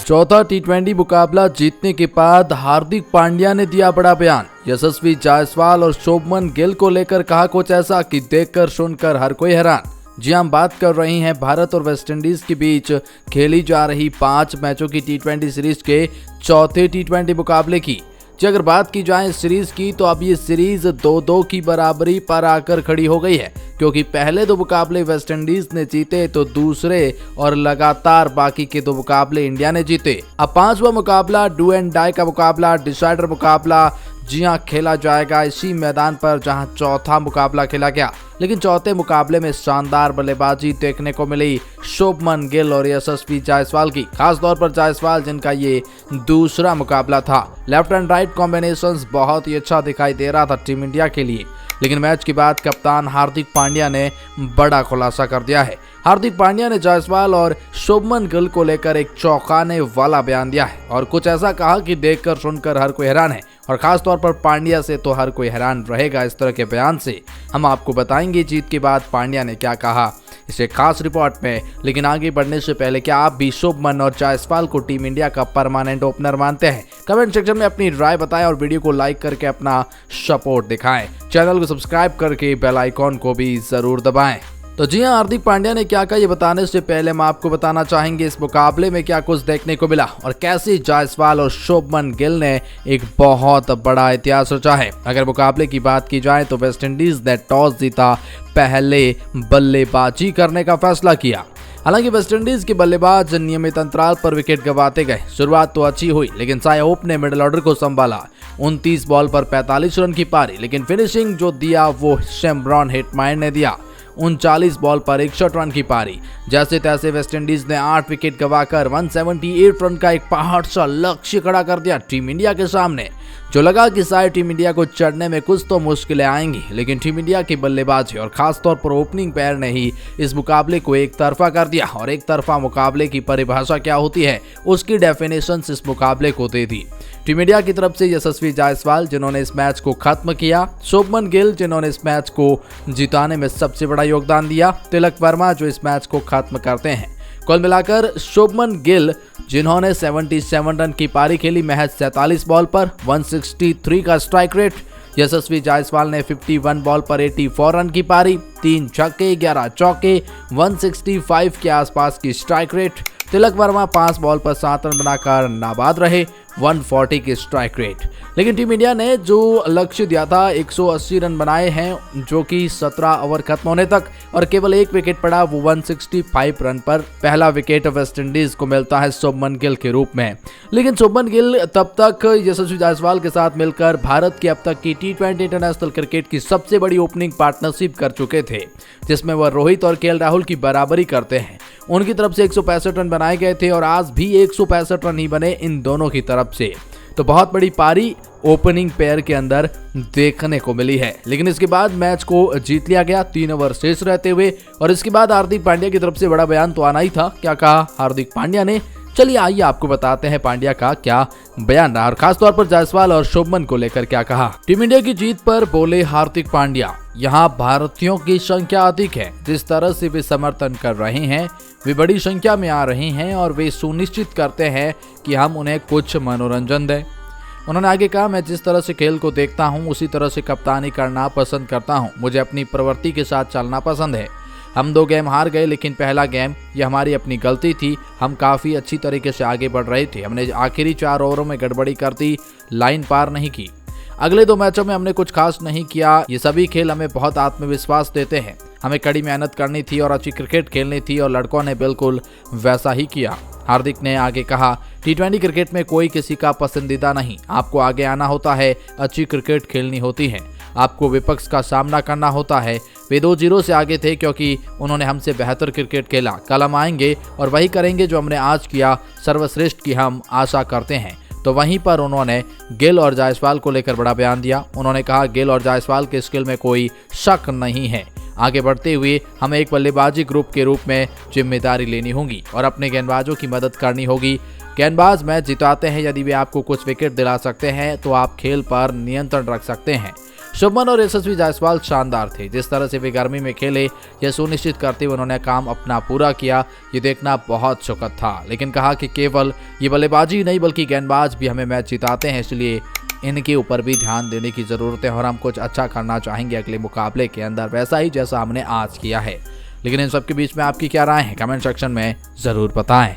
चौथा टी20 मुकाबला जीतने के बाद हार्दिक पांड्या ने दिया बड़ा बयान। यशस्वी जायसवाल और शुभमन गिल को लेकर कहा कुछ ऐसा कि देखकर सुनकर हर कोई हैरान। जी हम बात कर रहे हैं भारत और वेस्टइंडीज के बीच खेली जा रही 5 मैचों की टी20 सीरीज के चौथे टी20 मुकाबले की। जी अगर बात की जाए सीरीज की तो अब ये सीरीज 2-2 की बराबरी पर आकर खड़ी हो गई है, क्योंकि पहले 2 मुकाबले वेस्टइंडीज ने जीते तो दूसरे और लगातार बाकी के 2 मुकाबले इंडिया ने जीते। अब 5वां मुकाबला डू एंड डाई का मुकाबला, डिसाइडर मुकाबला जी हाँ खेला जाएगा इसी मैदान पर जहां चौथा मुकाबला खेला गया। लेकिन चौथे मुकाबले में शानदार बल्लेबाजी देखने को मिली शुभमन गिल और यशस्वी जायसवाल की, खासतौर पर जायसवाल जिनका ये दूसरा मुकाबला था। लेफ्ट एंड राइट कॉम्बिनेशंस बहुत ही अच्छा दिखाई दे रहा था टीम इंडिया के लिए। लेकिन मैच के बाद कप्तान हार्दिक पांड्या ने बड़ा खुलासा कर दिया है। हार्दिक पांड्या ने जायसवाल और शुभमन गिल को लेकर एक चौंकाने वाला बयान दिया है और कुछ ऐसा कहा कि देखकर सुनकर हर कोई हैरान है, और खास तौर पर पांड्या से तो हर कोई हैरान रहेगा इस तरह के बयान से। हम आपको बताएंगे जीत के बाद पांड्या ने क्या कहा इसे खास रिपोर्ट में। लेकिन आगे बढ़ने से पहले क्या आप भी शुभमन और जायसवाल को टीम इंडिया का परमानेंट ओपनर मानते हैं? कमेंट सेक्शन में अपनी राय बताएं और वीडियो को लाइक करके अपना सपोर्ट दिखाएं। चैनल को सब्सक्राइब करके बेल आइकॉन को भी जरूर दबाएं। तो जी हाँ, हार्दिक पांड्या ने क्या कहा ये बताने से पहले हम आपको बताना चाहेंगे इस मुकाबले में क्या कुछ देखने को मिला और कैसे जायसवाल और शुभमन गिल ने एक बहुत बड़ा इतिहास रचा है। अगर मुकाबले की बात की जाए तो वेस्टइंडीज ने टॉस जीता, पहले बल्लेबाजी करने का फैसला किया। हालांकि वेस्टइंडीज के बल्लेबाज नियमित अंतराल पर विकेट गंवाते गए। शुरुआत तो अच्छी हुई, लेकिन साई होप ने मिडिल ऑर्डर को संभाला। 29 बॉल पर 45 रन की पारी, लेकिन फिनिशिंग जो दिया वो शेमरॉन हिटमायर ने दिया। 39 बॉल पर 61 रन की पारी। जैसे तैसे वेस्टइंडीज ने 8 विकेट गंवाकर 178 रन का एक पहाड़ सा लक्ष्य खड़ा कर दिया टीम इंडिया के सामने। जो लगा कि शायद टीम इंडिया को चढ़ने में कुछ तो मुश्किलें आएंगी, लेकिन टीम इंडिया के बल्लेबाजी और खासतौर पर ओपनिंग पैर ने ही इस मुकाबले को एक तरफा कर दिया। और एक तरफा मुकाबले की परिभाषा क्या होती है उसकी डेफिनेशन इस मुकाबले को दे दी। टीम इंडिया की तरफ से यशस्वी जायसवाल जिन्होंने इस मैच को खत्म किया, शुभमन गिल जिन्होंने इस मैच को जिताने में सबसे बड़ा योगदान दिया, तिलक वर्मा जो इस मैच को खत्म करते हैं। कुल मिलाकर शुभमन गिल जिन्होंने 77 रन की पारी खेली महज 47 बॉल पर, 163 का स्ट्राइक रेट। यशस्वी जायसवाल ने 51 बॉल पर 84 रन की पारी, 3 छक्के 11 चौके, 165 के आसपास की strike rate. Tilak Varma 5 ball पर 7 रन बनाकर नाबाद रहे, 140 की स्ट्राइक रेट। लेकिन टीम इंडिया ने जो लक्ष्य दिया था 180 रन बनाए हैं, जो कि 17 ओवर खत्म होने तक, और केवल 1 विकेट पड़ा वो 165 रन पर। पहला विकेट वेस्टइंडीज को मिलता है शुभमन गिल के रूप में। लेकिन शुभमन गिल तब तक यशस्वी जायसवाल के साथ मिलकर भारत की अब तक की टी20 इंटरनेशनल क्रिकेट की सबसे बड़ी ओपनिंग पार्टनरशिप कर चुके थे, जिसमें वह रोहित और केएल राहुल की बराबरी करते हैं। उनकी तरफ से 165 रन बनाए गए थे और आज भी 165 रन ही बने इन दोनों की तरफ से। तो बहुत बड़ी पारी ओपनिंग पेयर के अंदर देखने को मिली है। लेकिन इसके बाद मैच को जीत लिया गया 3 ओवर शेष रहते हुए, और इसके बाद हार्दिक पांड्या की तरफ से बड़ा बयान तो आना ही था। क्या कहा हार्दिक पांड्या ने, चलिए आइए आपको बताते हैं पांड्या का क्या बयान रहा और खासतौर पर जायसवाल और शुभमन को लेकर क्या कहा। टीम इंडिया की जीत पर बोले हार्दिक पांड्या, यहाँ भारतीयों की संख्या अधिक है। जिस तरह से वे समर्थन कर रहे हैं, वे बड़ी संख्या में आ रहे हैं और वे सुनिश्चित करते हैं कि हम उन्हें कुछ मनोरंजन दें। उन्होंने आगे कहा, मैं जिस तरह से खेल को देखता हूँ उसी तरह से कप्तानी करना पसंद करता हूँ। मुझे अपनी प्रवृत्ति के साथ चलना पसंद है। हम 2 गेम हार गए, लेकिन पहला गेम ये हमारी अपनी गलती थी। हम काफ़ी अच्छी तरीके से आगे बढ़ रहे थे। हमने आखिरी 4 ओवरों में गड़बड़ी कर दी, लाइन पार नहीं की। अगले 2 मैचों में हमने कुछ खास नहीं किया। ये सभी खेल हमें बहुत आत्मविश्वास देते हैं। हमें कड़ी मेहनत करनी थी और अच्छी क्रिकेट खेलनी थी, और लड़कों ने बिल्कुल वैसा ही किया। हार्दिक ने आगे कहा, टी20 क्रिकेट में कोई किसी का पसंदीदा नहीं। आपको आगे आना होता है, अच्छी क्रिकेट खेलनी होती है, आपको विपक्ष का सामना करना होता है। वे 2-0 से आगे थे क्योंकि उन्होंने हमसे बेहतर क्रिकेट खेला। कल हम आएंगे और वही करेंगे जो हमने आज किया, सर्वश्रेष्ठ की हम आशा करते हैं। तो वहीं पर उन्होंने गिल और जायसवाल को लेकर बड़ा बयान दिया। उन्होंने कहा, गिल और जायसवाल के स्किल में कोई शक नहीं है। आगे बढ़ते हुए हमें एक बल्लेबाजी ग्रुप के रूप में जिम्मेदारी लेनी होगी और अपने गेंदबाजों की मदद करनी होगी। गेंदबाज मैच जिताते हैं। यदि वे आपको कुछ विकेट दिला सकते हैं तो आप खेल पर नियंत्रण रख सकते हैं। शुभमन और यशस्वी जायसवाल शानदार थे। जिस तरह से वे गर्मी में खेले, यह सुनिश्चित करते हुए उन्होंने काम अपना पूरा किया, ये देखना बहुत सुखद था। लेकिन कहा कि केवल ये बल्लेबाजी नहीं बल्कि गेंदबाज भी हमें मैच जिताते हैं, इसलिए इनके ऊपर भी ध्यान देने की जरूरत है और हम कुछ अच्छा करना चाहेंगे अगले मुकाबले के अंदर, वैसा ही जैसा हमने आज किया है। लेकिन इन सब के बीच में आपकी क्या राय है, कमेंट सेक्शन में जरूर बताएं।